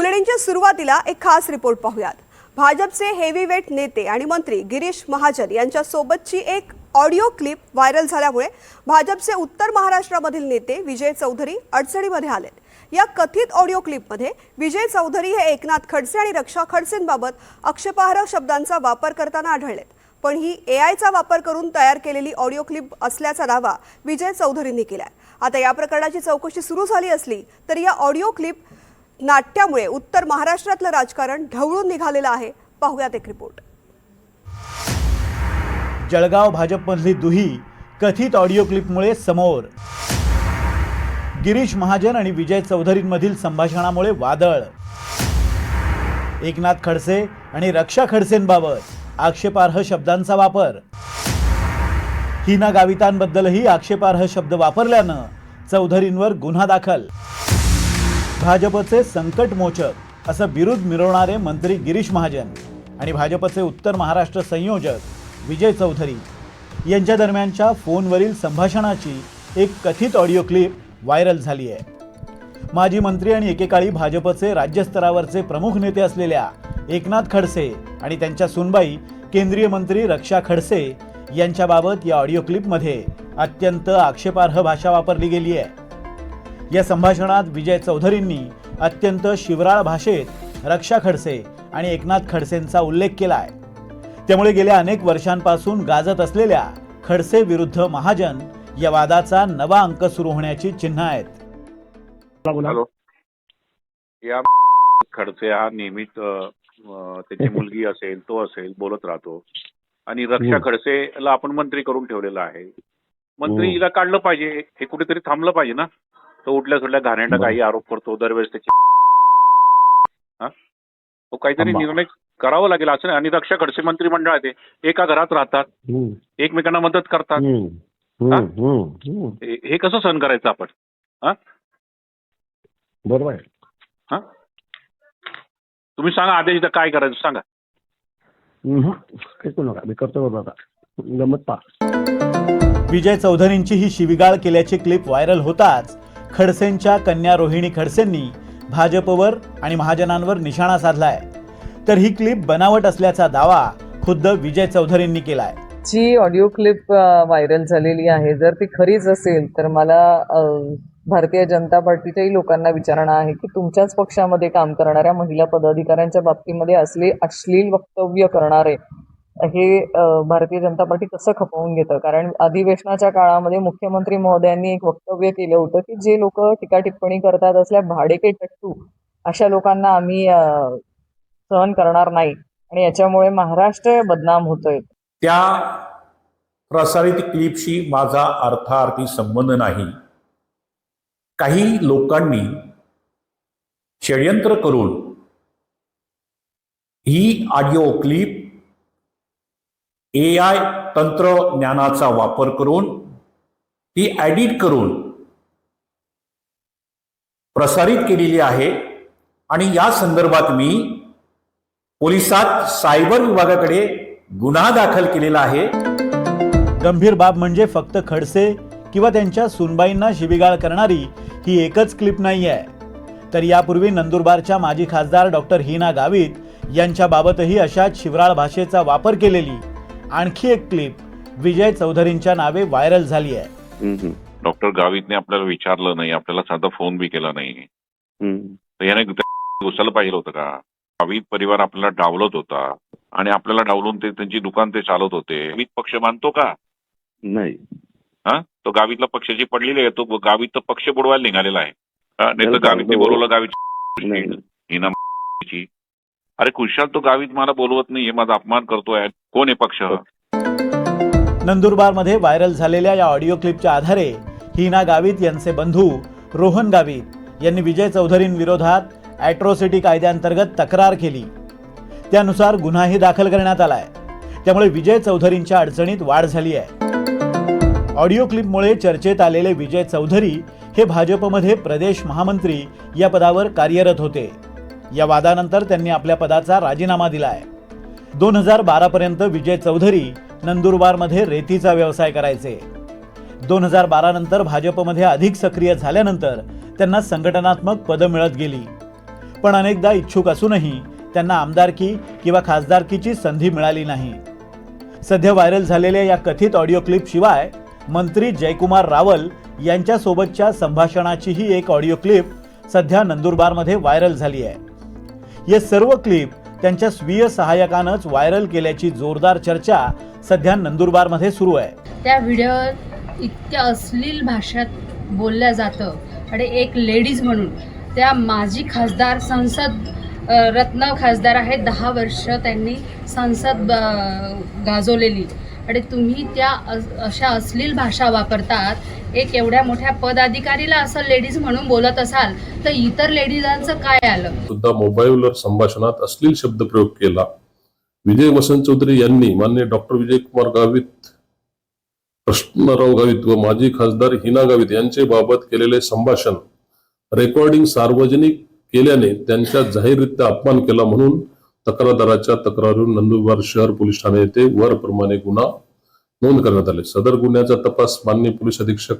बुलेटिनच्या सुरुवातीला एक खास रिपोर्ट पाहूयात। भाजपचे हेवीवेट नेते आणि मंत्री गिरीश महाजन यांच्या सोबतची एक ऑडिओ क्लिप व्हायरल झाल्यामुळे भाजपचे उत्तर महाराष्ट्रामधील नेते विजय चौधरी अडचणीमध्ये आलेत। या कथित ऑडिओ क्लिपमध्ये विजय चौधरी हे एकनाथ खडसे आणि रक्षा खडसेंबाबत आक्षेपार्ह शब्दांचा वापर करताना आढळलेत। पण ही एआयचा वापर करून तयार केलेली ऑडिओ क्लिप असल्याचा दावा विजय चौधरींनी केलाय। आता या प्रकरणाची चौकशी सुरू झाली असली तरी या ऑडिओ क्लिप नाट्यामुळे उत्तर महाराष्ट्रातलं राजकारण ढवळून निघालेलं आहे। पाहूयात एक रिपोर्ट। जळगाव भाजपमधली दुही कथित ऑडिओ क्लिपमुळे समोर। गिरीश महाजन आणि विजय चौधरींमधील संभाषणामुळे वादळ। एकनाथ खडसे आणि रक्षा खडसेंबाबत आक्षेपार्ह शब्दांचा वापर। हिना गावितांबद्दलही आक्षेपार्ह शब्द वापरल्यानं चौधरींवर गुन्हा दाखल। भाजपचे संकटमोचक असं बिरुद मिरवणारे मंत्री गिरीश महाजन आणि भाजपचे उत्तर महाराष्ट्र संयोजक विजय चौधरी यांच्या दरम्यानच्या फोनवरील संभाषणाची एक कथित ऑडिओ क्लिप व्हायरल झाली आहे। माजी मंत्री आणि एकेकाळी भाजपचे राज्यस्तरावरचे प्रमुख नेते असलेल्या एकनाथ खडसे आणि त्यांच्या सुनबाई केंद्रीय मंत्री रक्षा खडसे यांच्याबाबत या ऑडिओ क्लिपमध्ये अत्यंत आक्षेपार्ह भाषा वापरली गेली आहे। या संभाषणात विजय चौधरींनी अत्यंत शिवराळ भाषेत रक्षा खडसे आणि एकनाथ खडसेंचा उल्लेख केला आहे। त्यामुळे गेल्या अनेक वर्षांपासून गाजत असलेल्या खडसे विरुद्ध महाजन या वादाचा नवा अंक सुरू होण्याची चिन्ह आहेत। हॅलो, या खडसे हा नेहमीच त्याची मुलगी असेल तो असेल बोलत राहतो आणि रक्षा खडसेला आपण मंत्री करून ठेवलेला आहे। मंत्रीला काढलं पाहिजे, हे कुठेतरी थांबलं पाहिजे ना। तो उठल्या सुटल्या घाणेरडा काही आरोप करतो दरवेळेस त्याची तो काहीतरी निर्णय करावा लागेल असं। आणि रक्षा खडसे मंत्रिमंडळात एका घरात राहतात, एकमेकांना मदत करतात। हे कसं सहन करायचं आपण? बरोबर आहे। तुम्ही सांगा आदेश काय करायचं सांगा। मी करतो बाबा, गमत पा। विजय चौधरींची ही शिवीगाळ केल्याची क्लिप व्हायरल होताच खडसेंच्या कन्या रोहिणी खडसेंनी भाजपवर आणि महाजनांवर निशाणा साधलाय। तर ही क्लिप बनावट असल्याचा दावा खुद्द विजय चौधरींनी केलाय। जी ऑडिओ क्लिप व्हायरल झालेली आहे, जर ती खरीच असेल तर मला भारतीय जनता पार्टीच्याही लोकांना विचारणं आहे की तुमच्याच पक्षामध्ये काम करणाऱ्या महिला पदाधिकाऱ्यांच्या बाबतीमध्ये असले अश्लील वक्तव्य करणारे हे भारतीय जनता पार्टी कसं खपवून घेतं? कारण अधिवेशनाच्या काळामध्ये मुख्यमंत्री महोदयांनी एक वक्तव्य केलं होतं की जे लोक टीका टिप्पणी करतात असल्या भाडेके टट्टू अशा लोकांना आम्ही सहन करणार नाही आणि याच्यामुळे महाराष्ट्र बदनाम होतोय। त्या प्रसारित क्लिपशी माझा अर्थार्थी संबंध नाही। काही लोकांनी षडयंत्र करून ही ऑडिओ क्लिप AI तंत्रज्ञानाचा वापर करून ती एडिट करून प्रसारित केलेली आहे आणि या संदर्भात मी पोलिसात सायबर विभागाकडे गुन्हा दाखल केलेला आहे। गंभीर बाब म्हणजे फक्त खडसे किंवा त्यांच्या सुनबाईंना शिवीगाळ करणारी ही एकच क्लिप नाही आहे, तर यापूर्वी नंदुरबारच्या माजी खासदार डॉक्टर हिना गावित यांच्या बाबतही अशाच शिवराळ भाषेचा वापर केलेली आणखी एक क्लिप विजय चौधरींच्या नावे व्हायरल झाली आहे। डॉक्टर गावितने आपल्याला विचारलं नाही, आपल्याला साधा फोन बी केला नाही, तर याने घुसायला पाहिजे होतं का? गावित परिवार आपल्याला डावलत होता आणि आपल्याला डावलून ते त्यांची दुकान ते चालवत होते। गावित पक्ष मानतो का? नाही। तो गावितला पक्षाची पडलेली आहे, तो गावित तर पक्ष बुडवायला निघालेला आहे। नाही तर गावितने बोलवलं गावित हिना अरे खुशाल तो गावित मला बोलवत नाहीये, माझा अपमान करतोय। कोण आहे पक्ष? नंदुरबारमध्ये व्हायरल झालेल्या या ऑडिओ क्लिपच्या आधारे हिना गावित यांचे बंधू रोहन गावित यांनी विजय चौधरींविरोधात ॲट्रॉसिटी कायद्याअंतर्गत तक्रार केली। त्यानुसार गुन्हाही दाखल करण्यात आलाय। त्यामुळे विजय चौधरींच्या अडचणीत वाढ झाली आहे। ऑडिओ क्लिपमुळे चर्चेत आलेले विजय चौधरी हे भाजपमध्ये प्रदेश महामंत्री या पदावर कार्यरत होते। या वादानंतर त्यांनी आपल्या पदाचा राजीनामा दिलाय। 2012 पर्यंत विजय चौधरी नंदुरबारमध्ये रेतीचा व्यवसाय करायचे। 2012 नंतर भाजपमध्ये अधिक सक्रिय झाल्यानंतर त्यांना संघटनात्मक पदं मिळत गेली। पण अनेकदा इच्छुक असूनही त्यांना आमदारकी किंवा खासदारकीची संधी मिळाली नाही. सध्या व्हायरल झालेल्या या कथित ऑडिओ क्लिप शिवाय मंत्री जयकुमार रावल यांच्यासोबतच्या संभाषणाचीही एक ऑडिओ क्लिप सध्या नंदुरबारमध्ये व्हायरल झाली आहे. हे सर्व क्लिप त्यांच्या स्वीय सहाय्यकानंच व्हायरल केल्याची जोरदार चर्चा सध्या नंदुरबारमध्ये सुरू आहे. त्या व्हिडिओ इतक्या अश्लील भाषेत बोलल्या जातं आणि एक लेडीज म्हणून त्या माजी खासदार संसद रत्न खासदार आहेत, 10 वर्ष त्यांनी संसद गाजवलेली आणि तुम्ही त्या अशा अश्लील भाषा वापरतात. एक एवढ्या मोठ्या पदाधिकारीला असं लेडीज म्हणून बोलत असाल तर इतर लेडीजांचं काय आलं. सुद्धा मोबाईलवर संभाषणात अश्लील शब्द प्रयोग केला. विजय वसंत चौधरी यांनी माननीय डॉक्टर विजयकुमार गावित, कृष्णराव गावित व माजी खासदार हिना गावित यांचे बाबत केलेले संभाषण रेकॉर्डिंग सार्वजनिक केल्याने त्यांचा जाहीररित्या अपमान केला म्हणून तक्रारदाराच्या तक्रारीवरून नंदुरबार शहर पोलीस ठाणे येथे वरप्रमाणे गुन्हा नोंद करण्यात आले. सदर गुन्ह्याचा तपास माननीय पोलीस अधीक्षक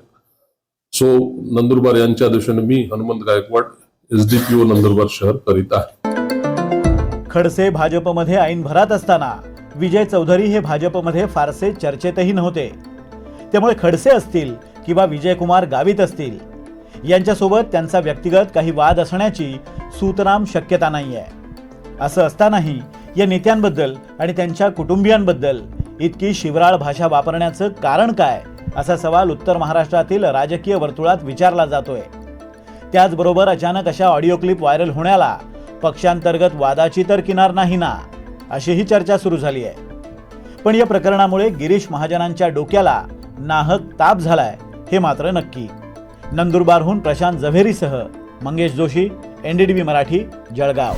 नंदुरबार यांच्या आदेशाने मी हनुमंत गायकवाड SDPO नंदुरबार शहर करीत आहे. खडसे भाजपमध्ये ऐन भरात असताना विजय चौधरी हे भाजपमध्ये फारसे चर्चेतही नव्हते. त्यामुळे खडसे असतील किंवा विजयकुमार गावित असतील यांच्यासोबत त्यांचा व्यक्तिगत काही वाद असण्याची सूतराम शक्यता नाही आहे. असं असतानाही या नेत्यांबद्दल आणि त्यांच्या कुटुंबियांबद्दल इतकी शिवराळ भाषा वापरण्याचं कारण काय, असा सवाल उत्तर महाराष्ट्रातील राजकीय वर्तुळात विचारला जातोय. त्याचबरोबर अचानक अशा ऑडिओ क्लिप व्हायरल होण्याला पक्षांतर्गत वादाची तर किनार नाही ना, अशीही चर्चा सुरू झाली आहे. पण या प्रकरणामुळे गिरीश महाजनांच्या डोक्याला नाहक ताप झालाय हे मात्र नक्की. नंदुरबारहून प्रशांत झवेरीसह मंगेश जोशी, NDTV मराठी, जळगाव.